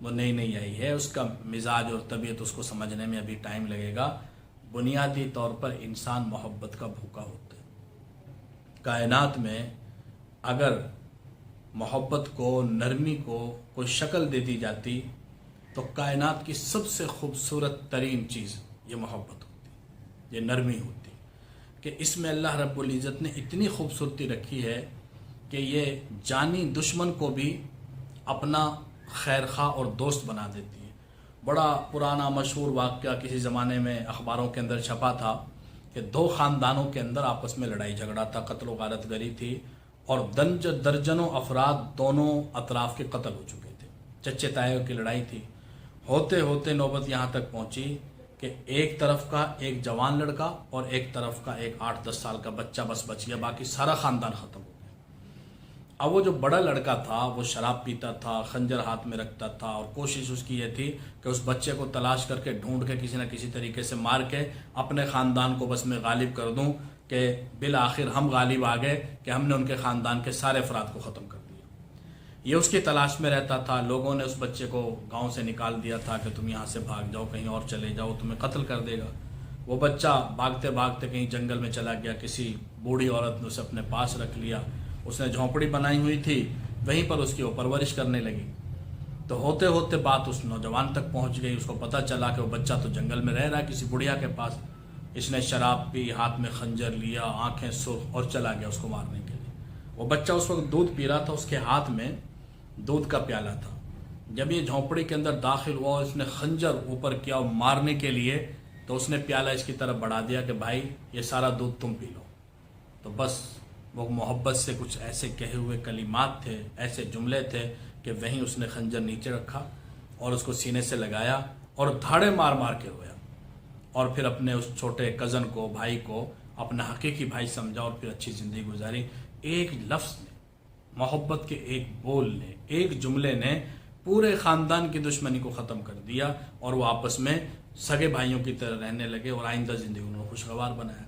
وہ نئی نئی آئی ہے، اس کا مزاج اور طبیعت اس کو سمجھنے میں ابھی ٹائم لگے گا۔ بنیادی طور پر انسان محبت کا بھوکا ہوتا ہے۔ کائنات میں اگر محبت کو، نرمی کو کوئی شکل دے دی جاتی تو کائنات کی سب سے خوبصورت ترین چیز یہ محبت ہوتی، یہ نرمی ہوتی، کہ اس میں اللہ رب العزت نے اتنی خوبصورتی رکھی ہے کہ یہ جانی دشمن کو بھی اپنا خیر خواہ اور دوست بنا دیتی ہے۔ بڑا پرانا مشہور واقعہ کسی زمانے میں اخباروں کے اندر چھپا تھا کہ دو خاندانوں کے اندر آپس میں لڑائی جھگڑا تھا، قتل و غارت گری تھی، اور درجنوں افراد دونوں اطراف کے قتل ہو چکے تھے، چچے تایوں کی لڑائی تھی۔ ہوتے ہوتے نوبت یہاں تک پہنچی کہ ایک طرف کا ایک جوان لڑکا اور ایک طرف کا ایک 8-10 سال کا بچہ بس بچ گیا، باقی سارا خاندان ختم ہو گیا۔ اب وہ جو بڑا لڑکا تھا وہ شراب پیتا تھا، خنجر ہاتھ میں رکھتا تھا، اور کوشش اس کی یہ تھی کہ اس بچے کو تلاش کر کے ڈھونڈ کے کسی نہ کسی طریقے سے مار کے اپنے خاندان کو بس میں غالب کر دوں کہ بالآخر ہم غالب آ گئے کہ ہم نے ان کے خاندان کے سارے افراد کو ختم کر دیا۔ یہ اس کی تلاش میں رہتا تھا۔ لوگوں نے اس بچے کو گاؤں سے نکال دیا تھا کہ تم یہاں سے بھاگ جاؤ، کہیں اور چلے جاؤ، تمہیں قتل کر دے گا۔ وہ بچہ بھاگتے بھاگتے کہیں جنگل میں چلا گیا، کسی بوڑھی عورت نے اسے اپنے پاس رکھ لیا، اس نے جھونپڑی بنائی ہوئی تھی، وہیں پر اس کی وہ پرورش کرنے لگی۔ تو ہوتے ہوتے بات اس نوجوان تک پہنچ گئی، اس کو پتہ چلا کہ وہ بچہ تو جنگل میں رہ رہا ہے کسی بڑھیا کے پاس۔ اس نے شراب پی، ہاتھ میں خنجر لیا، آنکھیں سرخ، اور چلا گیا اس کو مارنے کے لیے۔ وہ بچہ اس وقت دودھ پی رہا تھا، اس کے ہاتھ میں دودھ کا پیالہ تھا۔ جب یہ جھونپڑی کے اندر داخل ہوا اور اس نے خنجر اوپر کیا مارنے کے لیے، تو اس نے پیالہ اس کی طرف بڑھا دیا کہ بھائی یہ سارا دودھ تم پی لو۔ تو بس وہ محبت سے کچھ ایسے کہے ہوئے کلمات تھے، ایسے جملے تھے کہ وہیں اس نے خنجر نیچے رکھا اور اس کو سینے سے لگایا اور دھاڑے مار مار کے رویا، اور پھر اپنے اس چھوٹے کزن کو، بھائی کو اپنا حقیقی بھائی سمجھا، اور پھر اچھی زندگی گزاری۔ ایک لفظ نے، محبت کے ایک بول نے، ایک جملے نے پورے خاندان کی دشمنی کو ختم کر دیا، اور وہ آپس میں سگے بھائیوں کی طرح رہنے لگے، اور آئندہ زندگی انہوں نے خوشگوار بنایا۔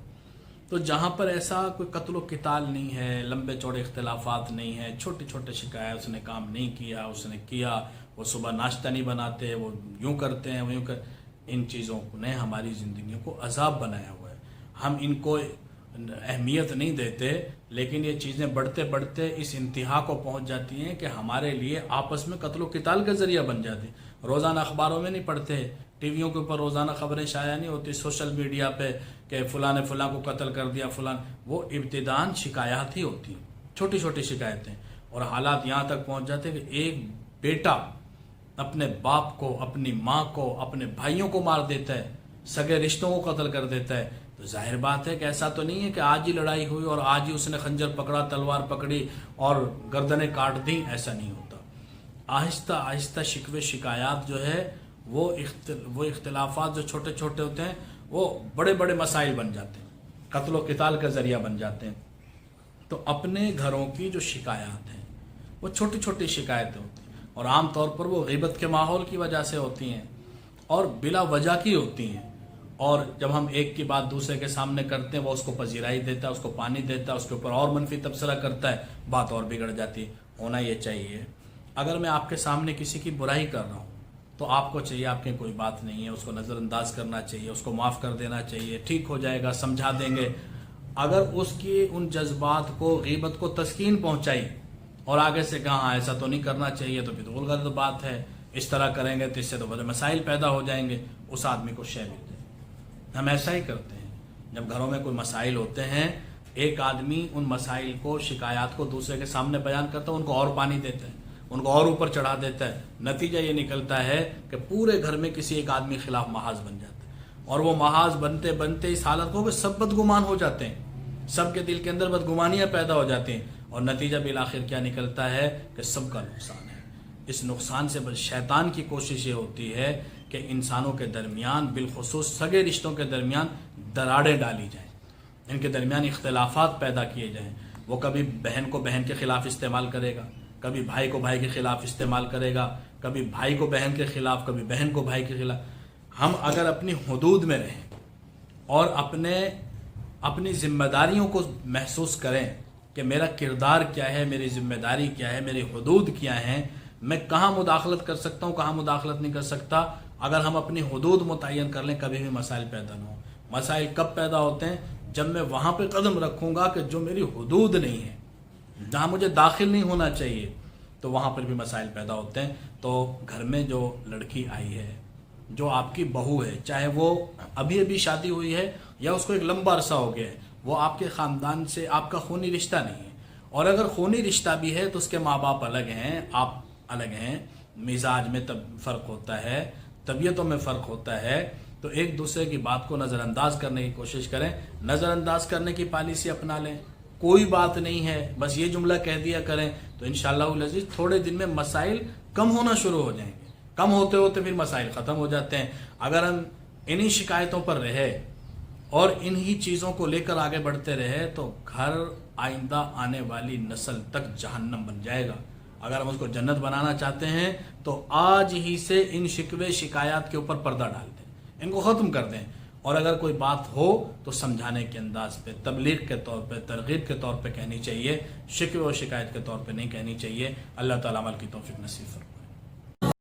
تو جہاں پر ایسا کوئی قتل و قتال نہیں ہے، لمبے چوڑے اختلافات نہیں ہیں، چھوٹے چھوٹے شکایت، اس نے کام نہیں کیا، اس نے کیا، وہ صبح ناشتہ نہیں بناتے، وہ یوں کرتے ہیں، وہ یوں ان چیزوں نے ہماری زندگیوں کو عذاب بنایا ہوا ہے۔ ہم ان کو اہمیت نہیں دیتے، لیکن یہ چیزیں بڑھتے بڑھتے اس انتہا کو پہنچ جاتی ہیں کہ ہمارے لیے آپس میں قتل و قتال کا ذریعہ بن جاتی۔ روزانہ اخباروں میں نہیں پڑھتے، ٹی ویوں کے اوپر روزانہ خبریں شائع نہیں ہوتی، سوشل میڈیا پہ کہ فلاں نے فلاں کو قتل کر دیا، فلاں، وہ ابتداءً شکایات ہی ہوتی ہیں، چھوٹی چھوٹی شکایتیں، اور حالات یہاں تک پہنچ جاتے ہیں کہ ایک بیٹا اپنے باپ کو، اپنی ماں کو، اپنے بھائیوں کو مار دیتا ہے، سگے رشتوں کو قتل کر دیتا ہے۔ تو ظاہر بات ہے کہ ایسا تو نہیں ہے کہ آج ہی لڑائی ہوئی اور آج ہی اس نے خنجر پکڑا، تلوار پکڑی اور گردنیں کاٹ دیں، ایسا نہیں ہوتا۔ آہستہ آہستہ شکوے شکایات جو ہے وہ اختلافات جو چھوٹے چھوٹے ہوتے ہیں وہ بڑے بڑے مسائل بن جاتے ہیں، قتل و قتال کا ذریعہ بن جاتے ہیں۔ تو اپنے گھروں کی جو شکایات ہیں وہ چھوٹی چھوٹی شکایتیں ہوتی ہیں، اور عام طور پر وہ غیبت کے ماحول کی وجہ سے ہوتی ہیں اور بلا وجہ کی ہوتی ہیں، اور جب ہم ایک کی بات دوسرے کے سامنے کرتے ہیں وہ اس کو پذیرائی دیتا ہے، اس کو پانی دیتا ہے، اس کے اوپر اور منفی تبصرہ کرتا ہے، بات اور بگڑ جاتی ہے۔ ہونا یہ چاہیے اگر میں آپ کے سامنے کسی کی برائی کر رہا ہوں تو آپ کو چاہیے، آپ کی کوئی بات نہیں ہے، اس کو نظر انداز کرنا چاہیے، اس کو معاف کر دینا چاہیے، ٹھیک ہو جائے گا، سمجھا دیں گے۔ اگر اس کی ان جذبات کو، غیبت کو تسکین پہنچائی اور آگے سے کہا ہاں ایسا تو نہیں کرنا چاہیے، تو پھر غلط بات ہے، اس طرح کریں گے تو اس سے تو بڑے مسائل پیدا ہو جائیں گے، اس آدمی کو شے مل جائے۔ ہم ایسا ہی کرتے ہیں، جب گھروں میں کوئی مسائل ہوتے ہیں، ایک آدمی ان مسائل کو، شکایات کو دوسرے کے سامنے بیان کرتا ہے، ان کو اور پانی دیتا ہے، ان کو اور اوپر چڑھا دیتا ہے، نتیجہ یہ نکلتا ہے کہ پورے گھر میں کسی ایک آدمی خلاف محاذ بن جاتا ہے، اور وہ محاذ بنتے بنتے اس حالت کو کہ سب بدگمان ہو جاتے ہیں، سب کے دل کے اندر بدگمانیاں پیدا ہو جاتی ہیں، اور نتیجہ بالآخر کیا نکلتا ہے کہ سب کا نقصان ہے۔ اس نقصان سے شیطان کی کوشش یہ ہوتی ہے کہ انسانوں کے درمیان، بالخصوص سگے رشتوں کے درمیان دراڑیں ڈالی جائیں، ان کے درمیان اختلافات پیدا کیے جائیں۔ وہ کبھی بہن کو بہن کے خلاف استعمال کرے گا، کبھی بھائی کو بھائی کے خلاف استعمال کرے گا، کبھی بھائی کو بہن کے خلاف، کبھی بہن کو بھائی کے خلاف۔ ہم اگر اپنی حدود میں رہیں اور اپنی ذمہ داریوں کو محسوس کریں کہ میرا کردار کیا ہے، میری ذمہ داری کیا ہے، میری حدود کیا ہیں، میں کہاں مداخلت کر سکتا ہوں, کہاں مداخلت نہیں کر سکتا. اگر ہم اپنی حدود متعین کر لیں کبھی بھی مسائل پیدا نہ ہوں. مسائل کب پیدا ہوتے ہیں؟ جب میں وہاں پہ قدم رکھوں گا کہ جو میری حدود نہیں ہے, جہاں مجھے داخل نہیں ہونا چاہیے, تو وہاں پر بھی مسائل پیدا ہوتے ہیں. تو گھر میں جو لڑکی آئی ہے, جو آپ کی بہو ہے, چاہے وہ ابھی ابھی شادی ہوئی ہے یا اس کو ایک لمبا عرصہ ہو گیا ہے, وہ آپ کے خاندان سے آپ کا خونی رشتہ نہیں ہے. اور اگر خونی رشتہ بھی ہے تو اس کے ماں باپ الگ ہیں, آپ الگ ہیں, مزاج میں فرق ہوتا ہے, طبیعتوں میں فرق ہوتا ہے. تو ایک دوسرے کی بات کو نظر انداز کرنے کی کوشش کریں. نظر انداز کرنے کی پالیسی اپنا لیں, کوئی بات نہیں ہے, بس یہ جملہ کہہ دیا کریں, تو انشاءاللہ العزیز تھوڑے دن میں مسائل کم ہونا شروع ہو جائیں گے. کم ہوتے ہوتے پھر مسائل ختم ہو جاتے ہیں. اگر ہم انہی شکایتوں پر رہے اور انہی چیزوں کو لے کر آگے بڑھتے رہے تو گھر آئندہ آنے والی نسل تک جہنم بن جائے گا. اگر ہم اس کو جنت بنانا چاہتے ہیں تو آج ہی سے ان شکوے شکایات کے اوپر پردہ ڈال دیں, ان کو ختم کر دیں. اور اگر کوئی بات ہو تو سمجھانے کے انداز پہ, تبلیغ کے طور پہ, ترغیب کے طور پہ کہنی چاہیے, شکوے و شکایت کے طور پہ نہیں کہنی چاہیے. اللہ تعالیٰ عمل کی توفیق نصیب فرمائے.